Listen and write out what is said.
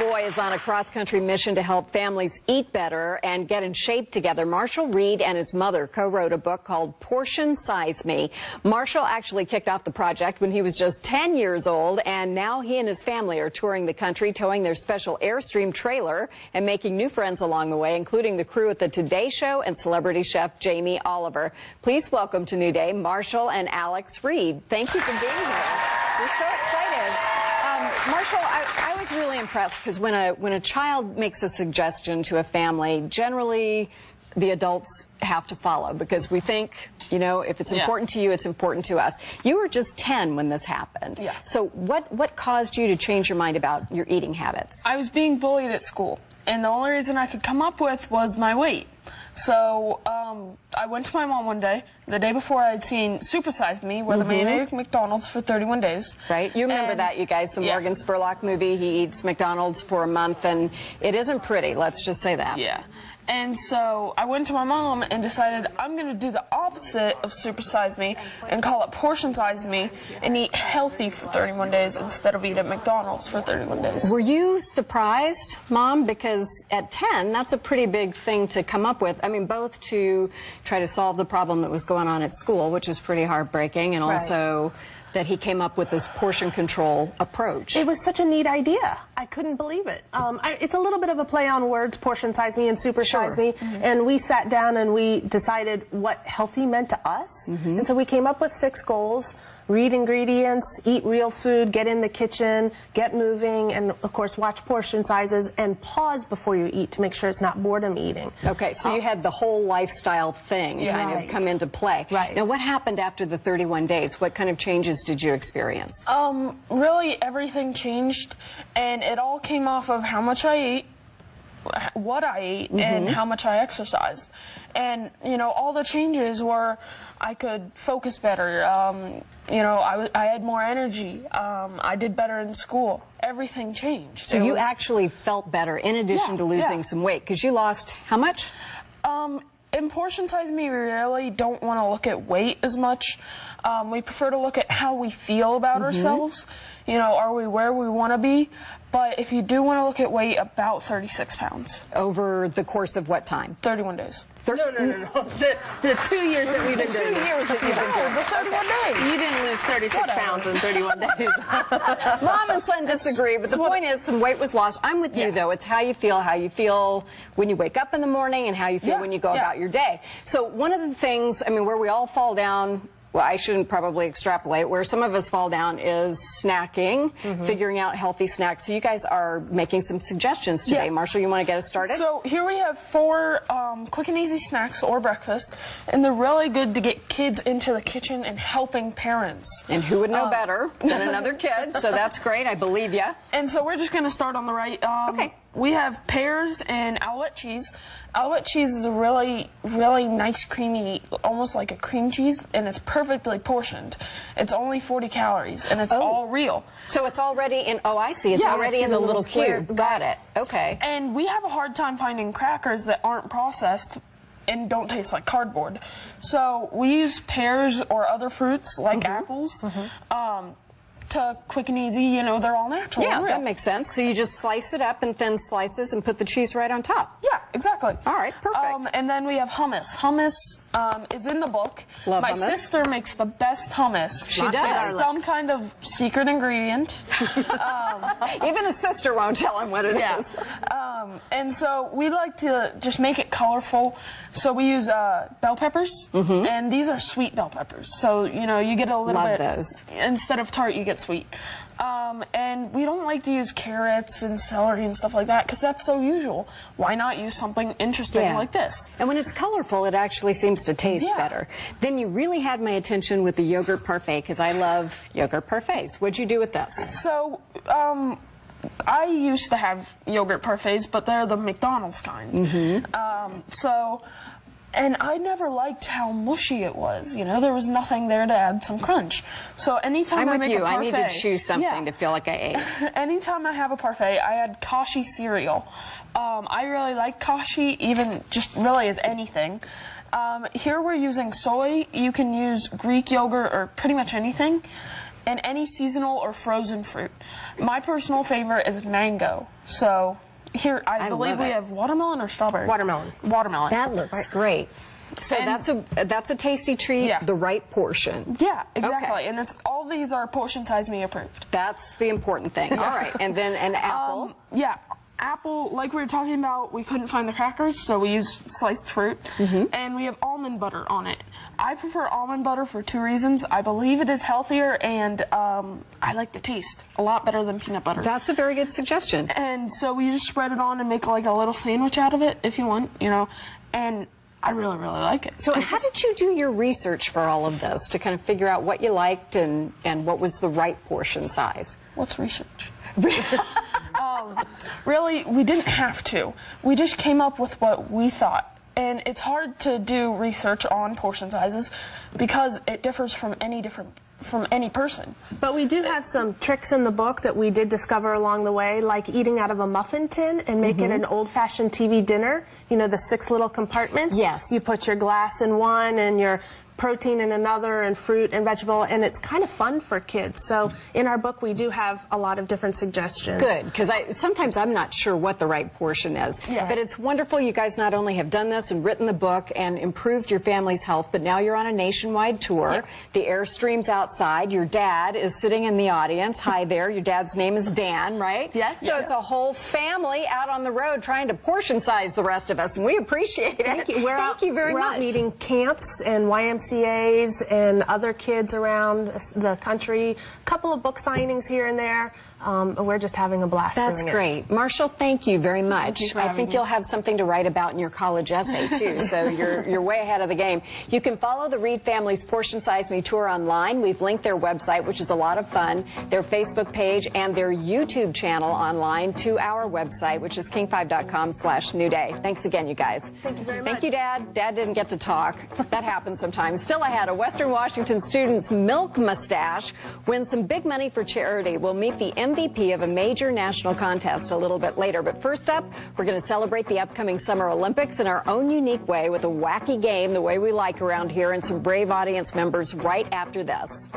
boy is on a cross-country mission to help families eat better and get in shape together. Marshall Reed and his mother co-wrote a book called Portion Size Me. Marshall actually kicked off the project when he was just 10 years old, and now he and his family are touring the country, towing their special Airstream trailer and making new friends along the way, including the crew at the Today Show and celebrity chef Jamie Oliver. Please welcome to New Day, Marshall and Alex Reed. Thank you for being here. We're so excited. Marshall, I was really impressed because when a child makes a suggestion to a family, generally the adults have to follow because we think, you know, if it's important to you, it's important to us. You were just 10 when this happened. Yeah. So what caused you to change your mind about your eating habits? I was being bullied at school, and the only reason I could come up with was my weight. So I went to my mom one day, the day before I had seen Super Size Me, where the man ate McDonald's for 31 days. Right, you remember that, you guys, the Morgan Spurlock movie. He eats McDonald's for a month, and it isn't pretty, let's just say that. Yeah. And so I went to my mom and decided I'm going to do the opposite of Super Size Me and call it Portion Size Me and eat healthy for 31 days instead of eat at McDonald's for 31 days. Were you surprised, Mom? Because at 10, that's a pretty big thing to come up with. I mean, both to try to solve the problem that was going on at school, which is pretty heartbreaking, and also that he came up with this portion control approach. It was such a neat idea. I couldn't believe it. It's a little bit of a play on words, Portion Size Me and Super Size Me, and we sat down and we decided what healthy meant to us, and so we came up with 6 goals: read ingredients, eat real food, get in the kitchen, get moving, and of course watch portion sizes and pause before you eat to make sure it's not boredom eating. Okay, so you had the whole lifestyle thing kind of come into play. Right. Now what happened after the 31 days? What kind of changes did you experience? Really everything changed, and it all came off of how much I ate, what I ate, and how much I exercised. And, you know, all the changes were I could focus better, you know, I had more energy, I did better in school. Everything changed. So you actually felt better in addition to losing some weight, because you lost how much? In Portion Size Me, we really don't want to look at weight as much. We prefer to look at how we feel about ourselves. You know, are we where we want to be? But if you do want to look at weight, about 36 pounds. Over the course of what time? 31 days. No. The 2 years that we've been doing 2 years that you've been doing the 31 days. You didn't lose 36 pounds in 31 days. Mom and son disagree, but the point is some weight was lost. I'm with you, though. It's how you feel when you wake up in the morning and how you feel when you go about your day. So one of the things, I mean, where we all fall down, well, I shouldn't probably extrapolate, where some of us fall down is snacking, figuring out healthy snacks. So you guys are making some suggestions today. Marshall, you want to get us started? So here we have 4 quick and easy snacks or breakfast, and they're really good to get kids into the kitchen and helping parents. And who would know better than another kid? So that's great. I believe you. And so we're just going to start on the right. We have pears and Alouette cheese. Alouette cheese is a really, really nice, creamy, almost like a cream cheese, and it's perfectly portioned. It's only 40 calories, and it's all real. So it's already in, I see, it's already in the little cube. Got it. Okay. And we have a hard time finding crackers that aren't processed and don't taste like cardboard. So we use pears or other fruits like apples. To quick and easy, you know, they're all natural. Yeah, that makes sense. So you just slice it up in thin slices and put the cheese right on top. Yeah, exactly. All right, perfect. And then we have hummus. Hummus is in the book. Love My hummus. sister makes the best hummus. She does. It's some kind of secret ingredient. Even a sister won't tell him what it is. And so we like to just make it colorful. So we use bell peppers, and these are sweet bell peppers. So, you know, you get a little bit, those. Instead of tart, you get sweet. And we don't like to use carrots and celery and stuff like that because that's so usual. Why not use something interesting like this? And when it's colorful, it actually seems to taste better. Then you really had my attention with the yogurt parfait because I love yogurt parfaits. What'd you do with this? So, I used to have yogurt parfaits, but they're the McDonald's kind. And I never liked how mushy it was. You know, there was nothing there to add some crunch. So anytime I make a parfait, I need to choose something to feel like I ate. Anytime I have a parfait, I add Kashi cereal. I really like Kashi, even just really as anything. Here we're using soy. You can use Greek yogurt or pretty much anything. and any seasonal or frozen fruit. My personal favorite is mango. So here, I believe we have watermelon or strawberry? Watermelon. Watermelon. That looks great. So that's a tasty treat, Yeah. the right portion. Yeah, exactly. Okay. And it's all these are Portion Size Me approved. That's the important thing. All right, and then an apple. Yeah, apple, like we were talking about, we couldn't find the crackers, so we used sliced fruit. And we have almond butter on it. I prefer almond butter for 2 reasons. I believe it is healthier, and I like the taste a lot better than peanut butter. That's a very good suggestion. And so we just spread it on and make like a little sandwich out of it, if you want, you know. And I really, really like it. So how did you do your research for all of this to kind of figure out what you liked and what was the right portion size? What's research? Really, we didn't have to. We just came up with what we thought. And it's hard to do research on portion sizes because it differs from any person. But we do have some tricks in the book that we did discover along the way, like eating out of a muffin tin and make it an old-fashioned TV dinner. You know, the 6 little compartments? Yes. You put your glass in one and your protein in another and fruit and vegetable, and it's kind of fun for kids. So in our book, we do have a lot of different suggestions. Good, because sometimes I'm not sure what the right portion is. Yeah. But it's wonderful you guys not only have done this and written the book and improved your family's health, but now you're on a nationwide tour. Yeah. The Airstream's outside. Your dad is sitting in the audience. Hi there. Your dad's name is Dan, right? Yes. So it's a whole family out on the road trying to portion size the rest of us, and we appreciate it. Thank you. Thank you very much. much. We're out meeting camps and YMCA's and other kids around the country. A couple of book signings here and there. We're just having a blast That's doing it. great. Marshall, thank you very much. you for I having think me. you'll have something to write about in your college essay, too, so you're way ahead of the game. You can follow the Reed family's Portion Size Me tour online. We've linked their website, which is a lot of fun, their Facebook page, and their YouTube channel online to our website, which is king5.com/New Day. Thanks again, you guys. Thank you very Thank much. you, Dad. Dad didn't get to talk. That happens sometimes. Still ahead, a Western Washington student's milk mustache wins some big money for charity. We'll meet the MVP of a major national contest a little bit later. But first up, we're going to celebrate the upcoming Summer Olympics in our own unique way with a wacky game the way we like around here and some brave audience members right after this.